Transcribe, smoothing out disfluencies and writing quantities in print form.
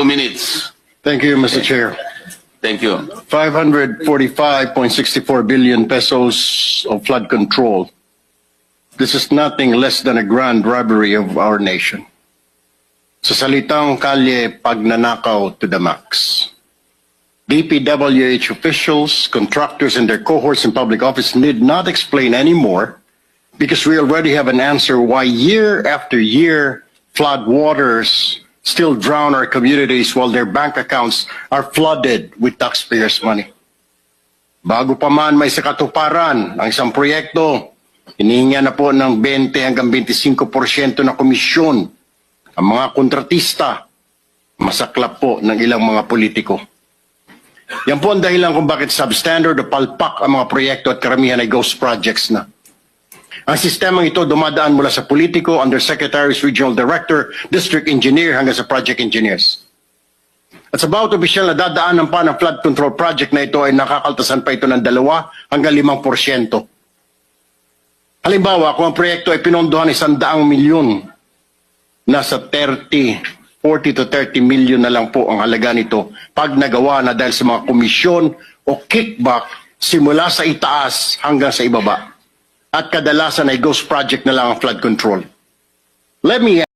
2 minutes. Thank you, Mr. Chair. Thank you. 545.64 billion pesos of flood control. This is nothing less than a grand robbery of our nation. Sa salitang kalye, pagnanakaw to the max. DPWH officials, contractors, and their cohorts in public office need not explain anymore because we already have an answer why year after year flood waters still drown our communities while their bank accounts are flooded with taxpayers' money. Bago pa man may sakatuparan ang isang proyekto, hinihinga na po ng 20 hanggang 25% na komisyon ang mga kontratista, masaklap po ng ilang mga politiko. Yan po ang dahilan kung bakit substandard o palpak ang mga proyekto at karamihan ay ghost projects na. Ang sistemang ito dumadaan mula sa politiko, undersecretaries, regional director, district engineer hanggang sa project engineers. At sa bawat opisyal na dadaanan pa ng flood control project na ito ay nakakaltasan pa ito ng 2 hanggang 5%. Halimbawa, kung ang proyekto ay pinondohan ng 100 milyon, nasa 40 to 30 million na lang po ang halaga nito pag nagawa na dahil sa mga komisyon o kickback simula sa itaas hanggang sa ibaba. At kadalasan ay ghost project na lang ang flood control. Let me